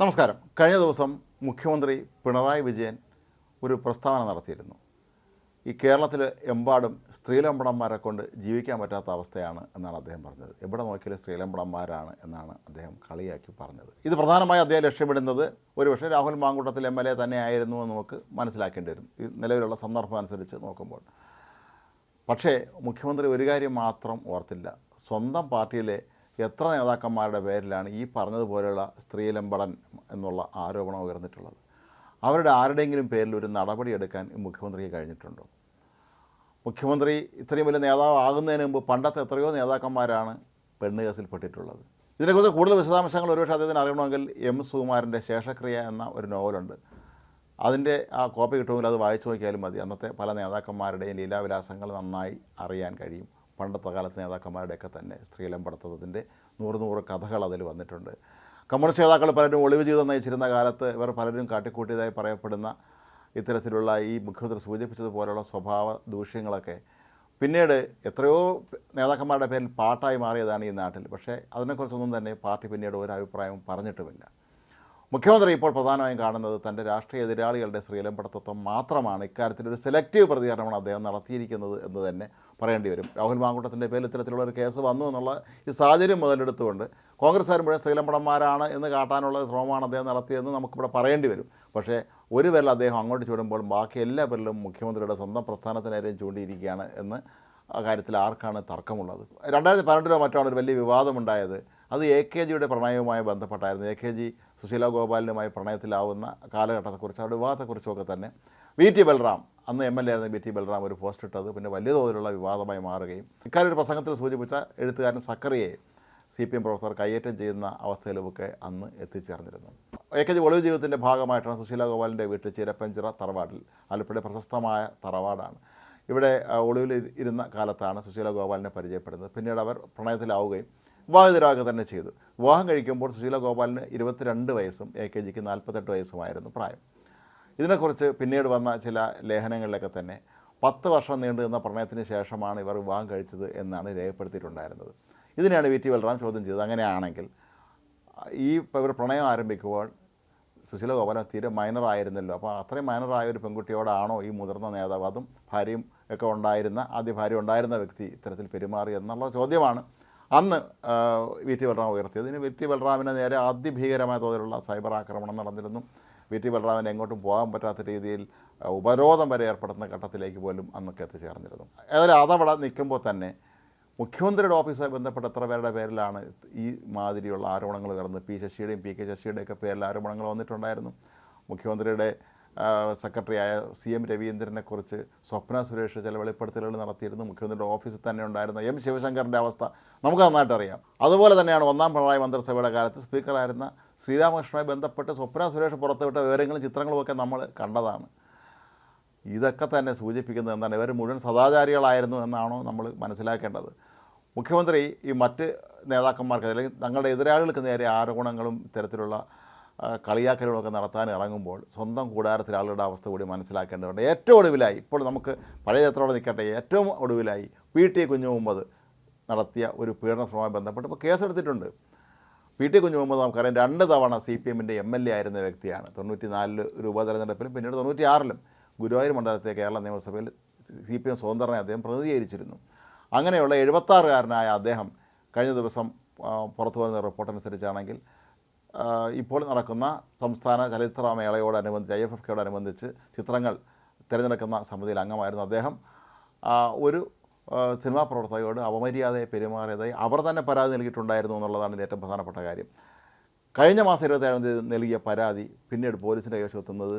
നമസ്കാരം. കഴിഞ്ഞ ദിവസം മുഖ്യമന്ത്രി പിണറായി വിജയൻ ഒരു പ്രസ്താവന നടത്തിയിരുന്നു. ഈ കേരളത്തിൽ എമ്പാടും സ്ത്രീലമ്പടന്മാരെ കൊണ്ട് ജീവിക്കാൻ പറ്റാത്ത അവസ്ഥയാണ് എന്നാണ് അദ്ദേഹം പറഞ്ഞത്. എവിടെ നോക്കിയാലും സ്ത്രീലമ്പടന്മാരാണ് എന്നാണ് അദ്ദേഹം കളിയാക്കി പറഞ്ഞത്. ഇത് പ്രധാനമായി അദ്ദേഹം ലക്ഷ്യമിടുന്നത് ഒരുപക്ഷെ രാഹുൽ മാങ്കൂട്ടത്തിൽ MLA തന്നെയായിരുന്നു എന്ന് നമുക്ക് മനസ്സിലാക്കേണ്ടി വരും, ഈ നിലവിലുള്ള സന്ദർഭം അനുസരിച്ച് നോക്കുമ്പോൾ. പക്ഷേ മുഖ്യമന്ത്രി ഒരു കാര്യം മാത്രം ഓർത്തില്ല. സ്വന്തം പാർട്ടിയിലെ എത്ര നേതാക്കന്മാരുടെ പേരിലാണ് ഈ പറഞ്ഞതുപോലെയുള്ള സ്ത്രീലമ്പടൻ എന്നുള്ള ആരോപണം ഉയർന്നിട്ടുള്ളത്? അവരുടെ ആരുടെയെങ്കിലും പേരിൽ ഒരു നടപടി എടുക്കാൻ മുഖ്യമന്ത്രിക്ക് കഴിഞ്ഞിട്ടുണ്ടോ? മുഖ്യമന്ത്രി ഇത്രയും വലിയ നേതാവ് ആകുന്നതിന് മുമ്പ് പണ്ടത്തെ എത്രയോ നേതാക്കന്മാരാണ് പെണ്ണ് കേസിൽപ്പെട്ടിട്ടുള്ളത്. ഇതിനെക്കുറിച്ച് കൂടുതൽ വിശദാംശങ്ങൾ ഒരുപക്ഷെ അദ്ദേഹത്തിന് അറിയണമെങ്കിൽ M. സുകുമാരൻ്റെ ശേഷക്രിയ എന്ന ഒരു നോവലുണ്ട്. അതിൻ്റെ ആ കോപ്പി കിട്ടുമെങ്കിൽ അത് വായിച്ചു നോക്കിയാലും മതി. അന്നത്തെ പല നേതാക്കന്മാരുടെയും ലീലാവിലാസങ്ങൾ നന്നായി അറിയാൻ കഴിയും. പണ്ടത്തെ കാലത്ത് നേതാക്കന്മാരുടെയൊക്കെ തന്നെ സ്ത്രീലമ്പടത്തത്തിൻ്റെ നൂറ് കഥകൾ അതിൽ വന്നിട്ടുണ്ട്. കമ്മ്യൂണിസ്റ്റ് നേതാക്കൾ പലരും ഒളിവ് ജീവിതം നയിച്ചിരുന്ന കാലത്ത് ഇവർ പലരും കാട്ടിക്കൂട്ടിയതായി പറയപ്പെടുന്ന ഇത്തരത്തിലുള്ള ഈ മുഖ്യമന്ത്രി സൂചിപ്പിച്ചതുപോലുള്ള സ്വഭാവ ദൂഷ്യങ്ങളൊക്കെ പിന്നീട് എത്രയോ നേതാക്കന്മാരുടെ പേരിൽ പാട്ടായി മാറിയതാണ് ഈ നാട്ടിൽ. പക്ഷേ അതിനെക്കുറിച്ചൊന്നും തന്നെ പാർട്ടി പിന്നീട് ഒരു അഭിപ്രായവും പറഞ്ഞിട്ടുമില്ല. മുഖ്യമന്ത്രി ഇപ്പോൾ പ്രധാനമായും കാണുന്നത് തൻ്റെ രാഷ്ട്രീയ എതിരാളികളുടെ സ്ത്രീലമ്പടത്വം മാത്രമാണ്. ഇക്കാര്യത്തിലൊരു സെലക്റ്റീവ് പ്രതികരണമാണ് അദ്ദേഹം നടത്തിയിരിക്കുന്നത് എന്ന് തന്നെ പറയേണ്ടി വരും. രാഹുൽ മാങ്കൂട്ടത്തിൻ്റെ പേരിൽ ഇത്തരത്തിലുള്ള ഒരു കേസ് വന്നു എന്നുള്ള ഈ സാഹചര്യം മുതലെടുത്തുകൊണ്ട് കോൺഗ്രസ്സുകാർ മുഴുവൻ സ്ത്രീലമ്പടന്മാരാണ് എന്ന് കാട്ടാനുള്ള ശ്രമമാണ് അദ്ദേഹം നടത്തിയതെന്ന് നമുക്കിവിടെ പറയേണ്ടി വരും. പക്ഷേ ഒരു പേരിൽ അദ്ദേഹം അങ്ങോട്ട് ചൂടുമ്പോൾ ബാക്കി എല്ലാ പേരിലും മുഖ്യമന്ത്രിയുടെ സ്വന്തം പ്രസ്ഥാനത്തിനാരെയും ചൂണ്ടിയിരിക്കുകയാണ് എന്ന് ആ കാര്യത്തിൽ ആർക്കാണ് തർക്കമുള്ളത്? 2012 മറ്റാണ് ഒരു വലിയ വിവാദമുണ്ടായത്. അത് AKGയുടെ പ്രണയവുമായി ബന്ധപ്പെട്ടായിരുന്നു. AKG സുശീല ഗോപാലിനുമായി പ്രണയത്തിലാവുന്ന കാലഘട്ടത്തെക്കുറിച്ച് ആ വിവാദത്തെക്കുറിച്ചുമൊക്കെ തന്നെ VT ബൽറാം, അന്ന് MLA ആയിരുന്ന VT ബൽറാം ഒരു പോസ്റ്റ് ഇട്ടത് പിന്നെ വലിയ തോതിലുള്ള വിവാദമായി മാറുകയും ഇക്കാര്യം ഒരു പ്രസംഗത്തിൽ സൂചിപ്പിച്ച എഴുത്തുകാരൻ സക്കറിയയെ CPM പ്രവർത്തകർ കയ്യേറ്റം ചെയ്യുന്ന അവസ്ഥയിലുമൊക്കെ അന്ന് എത്തിച്ചേർന്നിരുന്നു. AKG ഒളിവ് ജീവിതത്തിൻ്റെ ഭാഗമായിട്ടാണ് സുശീല ഗോപാലിൻ്റെ വീട്ടിൽ ചിരപ്പഞ്ചിറ തറവാടിൽ, ആലപ്പുഴയുടെ പ്രശസ്തമായ തറവാടാണ്. ഇവിടെ ഒളിവിൽ ഇരുന്ന കാലത്താണ് സുശീല ഗോപാലിനെ പരിചയപ്പെടുന്നത്. പിന്നീട് അവർ പ്രണയത്തിലാവുകയും വിവാഹിതരാകുക തന്നെ ചെയ്തു. വിവാഹം കഴിക്കുമ്പോൾ സുശീല ഗോപാലിന് 22 വയസ്സും AKGക്ക് 48 വയസ്സുമായിരുന്നു പ്രായം. ഇതിനെക്കുറിച്ച് പിന്നീട് വന്ന ചില ലേഖനങ്ങളിലൊക്കെ തന്നെ 10 വർഷം നീണ്ടു നിന്ന പ്രണയത്തിന് ശേഷമാണ് ഇവർ വിവാഹം കഴിച്ചത് എന്നാണ് രേഖപ്പെടുത്തിയിട്ടുണ്ടായിരുന്നത്. ഇതിനെയാണ് VT ബൽറാം ചോദ്യം ചെയ്തത്. അങ്ങനെയാണെങ്കിൽ ഈ ഇവർ പ്രണയം ആരംഭിക്കുമ്പോൾ സുശീല ഗോപാലൻ തീരെ മൈനറായിരുന്നല്ലോ. അപ്പോൾ അത്രയും മൈനറായ ഒരു പെൺകുട്ടിയോടാണോ ഈ മുതിർന്ന നേതാവ്, അതും ഭാര്യയും ഒക്കെ ഉണ്ടായിരുന്ന, ആദ്യ ഭാര്യ ഉണ്ടായിരുന്ന വ്യക്തി ഇത്തരത്തിൽ പെരുമാറി എന്നുള്ള ചോദ്യമാണ് അന്ന് VT ബൽറാം ഉയർത്തിയത്. ഇതിന് VT ബൽറാമിന് നേരെ അതിഭീകരമായ തോതിലുള്ള സൈബർ ആക്രമണം നടന്നിരുന്നു. VT ബൽറാമിന് എങ്ങോട്ടും പോകാൻ പറ്റാത്ത രീതിയിൽ ഉപരോധം വരെ ഏർപ്പെടുന്ന ഘട്ടത്തിലേക്ക് പോലും അന്നൊക്കെ എത്തിച്ചേർന്നിരുന്നു. ഏതായാലും അതവിടെ നിൽക്കുമ്പോൾ തന്നെ മുഖ്യമന്ത്രിയുടെ ഓഫീസുമായി ബന്ധപ്പെട്ട എത്ര പേരുടെ പേരിലാണ് ഈ മാതിരിയുള്ള ആരോപണങ്ങൾ ഉയർന്നത്? P. ശശിയുടെയും PK ശശിയുടെയൊക്കെ പേരിൽ ആരോപണങ്ങൾ വന്നിട്ടുണ്ടായിരുന്നു. മുഖ്യമന്ത്രിയുടെ സെക്രട്ടറിയായ CM രവീന്ദ്രനെക്കുറിച്ച് സ്വപ്ന സുരേഷ് ചില വെളിപ്പെടുത്തലുകൾ നടത്തിയിരുന്നു. മുഖ്യമന്ത്രിയുടെ ഓഫീസിൽ തന്നെ ഉണ്ടായിരുന്ന M. ശിവശങ്കറിൻ്റെ അവസ്ഥ നമുക്ക് നന്നായിട്ട് അറിയാം. അതുപോലെ തന്നെയാണ് ഒന്നാം പിണറായി മന്ത്രിസഭയുടെ കാലത്ത് സ്പീക്കറായിരുന്ന ശ്രീരാമകൃഷ്ണനുമായി ബന്ധപ്പെട്ട് സ്വപ്ന സുരേഷ് പുറത്തുവിട്ട വിവരങ്ങളും ചിത്രങ്ങളുമൊക്കെ നമ്മൾ കണ്ടതാണ്. ഇതൊക്കെ തന്നെ സൂചിപ്പിക്കുന്നത് എന്താണ്? ഇവർ മുഴുവൻ സദാചാരികളായിരുന്നു എന്നാണോ നമ്മൾ മനസ്സിലാക്കേണ്ടത്? മുഖ്യമന്ത്രി ഈ മറ്റ് നേതാക്കന്മാർക്ക് അല്ലെങ്കിൽ തങ്ങളുടെ എതിരാളികൾക്ക് നേരെ ആരോപണങ്ങളും ഇത്തരത്തിലുള്ള കളിയാക്കലുകളൊക്കെ നടത്താൻ ഇറങ്ങുമ്പോൾ സ്വന്തം കൂടാരത്തിലെ ആളുകളുടെ അവസ്ഥ കൂടി മനസ്സിലാക്കേണ്ടതുണ്ട്. ഏറ്റവും ഒടുവിലായി, ഇപ്പോൾ നമുക്ക് പഴയ ചരിത്രത്തോടെ നിൽക്കട്ടെ, ഏറ്റവും ഒടുവിലായി PT കുഞ്ഞുമുഹമ്മദ് നടത്തിയ ഒരു പീഡന ശ്രമവുമായി ബന്ധപ്പെട്ട് ഇപ്പോൾ കേസെടുത്തിട്ടുണ്ട്. PT കുഞ്ഞുമുഹമ്മദ് നമുക്കറിയാം 2 തവണ CPMൻ്റെ MLA ആയിരുന്ന വ്യക്തിയാണ്. 94 ഒരു ഉപതെരഞ്ഞെടുപ്പിലും പിന്നീട് 96 ഗുരുവായൂർ മണ്ഡലത്തെ കേരള നിയമസഭയിൽ CPM സ്വതന്ത്രനെ അദ്ദേഹം പ്രതിനിധീകരിച്ചിരുന്നു. അങ്ങനെയുള്ള 76-കാരനായ അദ്ദേഹം കഴിഞ്ഞ ദിവസം പുറത്തു വരുന്ന റിപ്പോർട്ടനുസരിച്ചാണെങ്കിൽ ഇപ്പോൾ നടക്കുന്ന സംസ്ഥാന ചലച്ചിത്രമേളയോടനുബന്ധിച്ച് IFFKയോടനുബന്ധിച്ച് ചിത്രങ്ങൾ തിരഞ്ഞെടുക്കുന്ന സമിതിയിൽ അംഗമായിരുന്നു അദ്ദേഹം. ഒരു സിനിമാ പ്രവർത്തകരോട് അപമര്യാദയെ പെരുമാറിയതായി അവർ തന്നെ പരാതി നൽകിയിട്ടുണ്ടായിരുന്നു എന്നുള്ളതാണ് ഏറ്റവും പ്രധാനപ്പെട്ട കാര്യം. കഴിഞ്ഞ മാസം 27-ാം തീയതി നൽകിയ പരാതി പിന്നീട് പോലീസിൻ്റെ കൈവശമെത്തുന്നത്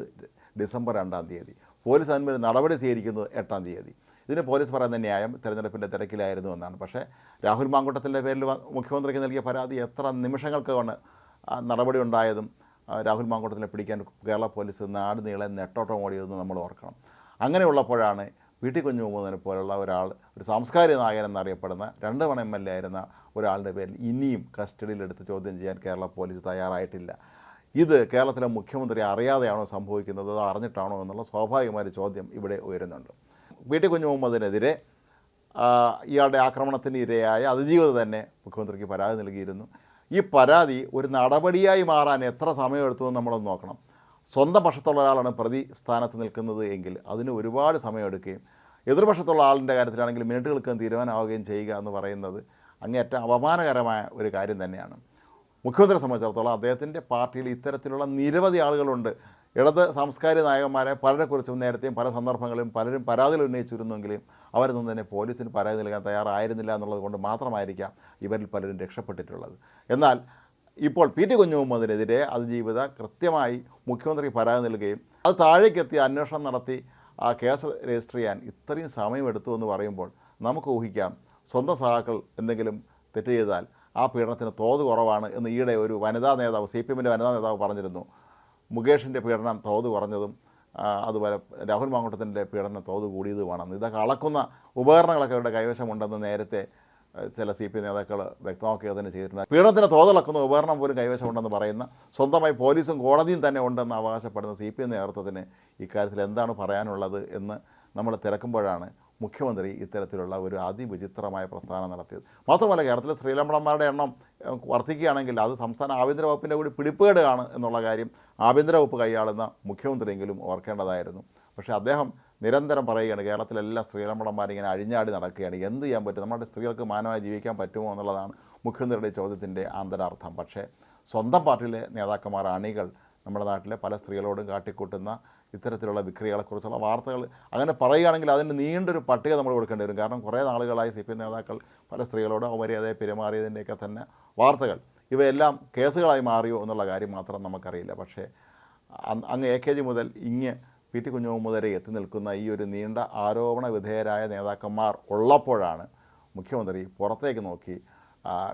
ഡിസംബർ 2-ാം തീയതി. പോലീസ് അതിന്മേൽ നടപടി സ്വീകരിക്കുന്നത് 8-ാം തീയതി. ഇതിന് പോലീസ് പറയുന്ന ന്യായം തെരഞ്ഞെടുപ്പിൻ്റെ തിരക്കിലായിരുന്നു എന്നാണ്. പക്ഷേ രാഹുൽ മാങ്കൂട്ടത്തിൻ്റെ പേരിൽ മുഖ്യമന്ത്രിക്ക് നൽകിയ പരാതി എത്ര നിമിഷങ്ങൾക്കാണ് നടപടി ഉണ്ടായതും രാഹുൽ മാങ്കൂട്ടത്തിനെ പിടിക്കാൻ കേരള പോലീസ് നാട് നീളെ നെട്ടോട്ടം ഓടിയതെന്ന് നമ്മൾ ഓർക്കണം. അങ്ങനെയുള്ളപ്പോഴാണ് VT കുഞ്ഞുമുഹമ്മദിനെ പോലുള്ള ഒരാൾ, ഒരു സാംസ്കാരിക നായകൻ എന്നറിയപ്പെടുന്ന 2 തവണ MLA ആയിരുന്ന ഒരാളുടെ പേരിൽ ഇനിയും കസ്റ്റഡിയിലെടുത്ത് ചോദ്യം ചെയ്യാൻ കേരള പോലീസ് തയ്യാറായിട്ടില്ല. ഇത് കേരളത്തിലെ മുഖ്യമന്ത്രി അറിയാതെയാണോ സംഭവിക്കുന്നത്, അത് അറിഞ്ഞിട്ടാണോ എന്നുള്ള സ്വാഭാവികമായ ചോദ്യം ഇവിടെ ഉയരുന്നുണ്ട്. VT കുഞ്ഞുമുഹമ്മദിനെതിരെ ഇയാളുടെ ആക്രമണത്തിന് ഇരയായ അതിജീവിത തന്നെ മുഖ്യമന്ത്രിക്ക് പരാതി നൽകിയിരുന്നു. ഈ പരാതി ഒരു നടപടിയായി മാറാൻ എത്ര സമയമെടുത്തു എന്ന് നമ്മളൊന്ന് നോക്കണം. സ്വന്തം പക്ഷത്തുള്ള ഒരാളാണ് പ്രതി സ്ഥാനത്ത് നിൽക്കുന്നത് എങ്കിൽ അതിന് ഒരുപാട് സമയമെടുക്കുകയും എതിർപക്ഷത്തുള്ള ആളിൻ്റെ കാര്യത്തിലാണെങ്കിൽ മിനിറ്റുകൾക്കും തീരുമാനമാവുകയും ചെയ്യുക എന്ന് പറയുന്നത് അങ്ങേയറ്റം അപമാനകരമായ ഒരു കാര്യം തന്നെയാണ്. മുഖ്യമന്ത്രിയെ സംബന്ധിച്ചിടത്തോളം അദ്ദേഹത്തിൻ്റെ പാർട്ടിയിൽ ഇത്തരത്തിലുള്ള നിരവധി ആളുകളുണ്ട്. ഇടത് സാംസ്കാരിക നായകന്മാരെ പലരെക്കുറിച്ചും നേരത്തെയും പല സന്ദർഭങ്ങളിലും പലരും പരാതികൾ ഉന്നയിച്ചിരുന്നെങ്കിലും അവരൊന്നും തന്നെ പോലീസിന് പരാതി നൽകാൻ തയ്യാറായിരുന്നില്ല എന്നുള്ളത് കൊണ്ട് മാത്രമായിരിക്കാം ഇവരിൽ പലരും രക്ഷപ്പെട്ടിട്ടുള്ളത്. എന്നാൽ ഇപ്പോൾ പി ടി കുഞ്ഞുമുഹമ്മദിനെതിരെ അതിജീവിത കൃത്യമായി മുഖ്യമന്ത്രി പരാതി നൽകുകയും അത് താഴേക്കെത്തി അന്വേഷണം നടത്തി ആ കേസ് രജിസ്റ്റർ ചെയ്യാൻ ഇത്രയും സമയമെടുത്തു എന്ന് പറയുമ്പോൾ നമുക്ക് ഊഹിക്കാം സ്വന്തം സഹാക്കൾ എന്തെങ്കിലും തെറ്റ് ചെയ്താൽ ആ പീഡനത്തിന് തോത് കുറവാണ് എന്ന് ഈയിടെ ഒരു വനിതാ നേതാവ് CPM-ൻ്റെ വനിതാ നേതാവ് പറഞ്ഞിരുന്നു. മുകേഷിൻ്റെ പീഡനം തോത് കുറഞ്ഞതും അതുപോലെ രാഹുൽ മാങ്കൂട്ടത്തിൻ്റെ പീഡനം തോത് കൂടിയതുമാണെന്ന്. ഇതൊക്കെ അളക്കുന്ന ഉപകരണങ്ങളൊക്കെ അവരുടെ കൈവശമുണ്ടെന്ന് നേരത്തെ ചില CPM നേതാക്കൾ വ്യക്തമാക്കുകയും ചെയ്തിട്ടുണ്ട്. പീഡനത്തിന് തോതിളക്കുന്ന ഉപകരണം പോലും കൈവശമുണ്ടെന്ന് പറയുന്ന, സ്വന്തമായി പോലീസും കോടതിയും തന്നെ ഉണ്ടെന്ന് അവകാശപ്പെടുന്ന CPM നേതൃത്വത്തിന് ഇക്കാര്യത്തിൽ എന്താണ് പറയാനുള്ളത് എന്ന് നമ്മൾ തിരക്കുമ്പോഴാണ് മുഖ്യമന്ത്രി ഇത്തരത്തിലുള്ള ഒരു അതിവിചിത്രമായ പ്രസ്ഥാനം നടത്തിയത്. മാത്രമല്ല, കേരളത്തിലെ സ്ത്രീലമ്പടന്മാരുടെ എണ്ണം വർദ്ധിക്കുകയാണെങ്കിൽ അത് സംസ്ഥാന ആഭ്യന്തര വകുപ്പിൻ്റെ കൂടി പിടിപ്പേടുകയാണ് എന്നുള്ള കാര്യം ആഭ്യന്തര വകുപ്പ് കൈയാളുന്ന മുഖ്യമന്ത്രിയെങ്കിലും ഓർക്കേണ്ടതായിരുന്നു. പക്ഷേ അദ്ദേഹം നിരന്തരം പറയുകയാണ് കേരളത്തിലെല്ലാ സ്ത്രീലമ്പടന്മാരിങ്ങനെ അഴിഞ്ഞാടി നടക്കുകയാണ്, എന്ത് ചെയ്യാൻ പറ്റും, നമ്മുടെ സ്ത്രീകൾക്ക് മാനമായി ജീവിക്കാൻ പറ്റുമോ എന്നുള്ളതാണ് മുഖ്യമന്ത്രിയുടെ ചോദ്യത്തിൻ്റെ ആന്തരാർത്ഥം. പക്ഷേ സ്വന്തം പാർട്ടിയിലെ നേതാക്കന്മാർ, അണികൾ നമ്മുടെ നാട്ടിലെ പല സ്ത്രീകളോടും കാട്ടിക്കൂട്ടുന്ന ഇത്തരത്തിലുള്ള വിക്രികളെക്കുറിച്ചുള്ള വാർത്തകൾ അങ്ങനെ പറയുകയാണെങ്കിൽ അതിന് നീണ്ടൊരു പട്ടിക നമ്മൾ കൊടുക്കേണ്ടി വരും. കാരണം കുറേ നാളുകളായി CPM നേതാക്കൾ പല സ്ത്രീകളോട് അമര്യാദയെ പെരുമാറിയതിൻ്റെയൊക്കെ തന്നെ വാർത്തകൾ, ഇവയെല്ലാം കേസുകളായി മാറിയോ എന്നുള്ള കാര്യം മാത്രം നമുക്കറിയില്ല. പക്ഷേ അങ്ങ് AKG മുതൽ ഇങ്ങ് പി ടി കുഞ്ഞുമുഹമ്മദ് വരെ എത്തി നിൽക്കുന്ന ഈ ഒരു നീണ്ട ആരോപണ വിധേയരായ നേതാക്കന്മാർ ഉള്ളപ്പോഴാണ് മുഖ്യമന്ത്രി പുറത്തേക്ക് നോക്കി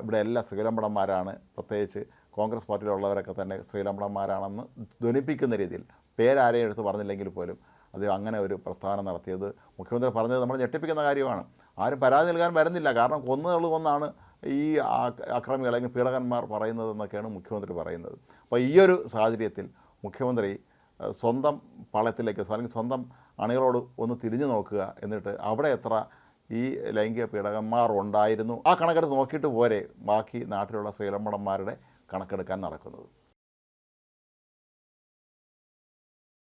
ഇവിടെ എല്ലാ സ്ത്രീലമ്പടന്മാരാണ്, പ്രത്യേകിച്ച് കോൺഗ്രസ് പാർട്ടിയിലുള്ളവരൊക്കെ തന്നെ സ്ത്രീലമ്പടന്മാരാണെന്ന് ധ്വനിപ്പിക്കുന്ന രീതിയിൽ പേരാരെയും എടുത്ത് പറഞ്ഞില്ലെങ്കിൽ പോലും അത് അങ്ങനെ ഒരു പ്രസ്താവന നടത്തിയത് മുഖ്യമന്ത്രി പറഞ്ഞത് നമ്മൾ ഞെട്ടിപ്പിക്കുന്ന കാര്യമാണ്. ആരും പരാതി നൽകാൻ വരുന്നില്ല, കാരണം കൊന്നാണ് ഈ അക്രമികൾ അല്ലെങ്കിൽ പീഡകന്മാർ പറയുന്നതെന്നൊക്കെയാണ് മുഖ്യമന്ത്രി പറയുന്നത്. അപ്പോൾ ഈ ഒരു സാഹചര്യത്തിൽ മുഖ്യമന്ത്രി സ്വന്തം പാളയത്തിലേക്ക് അല്ലെങ്കിൽ സ്വന്തം അണികളോട് ഒന്ന് തിരിഞ്ഞു നോക്കുക, എന്നിട്ട് അവിടെ എത്ര ഈ ലൈംഗിക പീഡകന്മാർ ഉണ്ടായിരുന്നു ആ കണക്കെടുത്ത് നോക്കിയിട്ട് പോരെ ബാക്കി നാട്ടിലുള്ള സ്ത്രീലമ്പടന്മാരുടെ കണക്കെടുക്കാൻ നടക്കുന്നത്.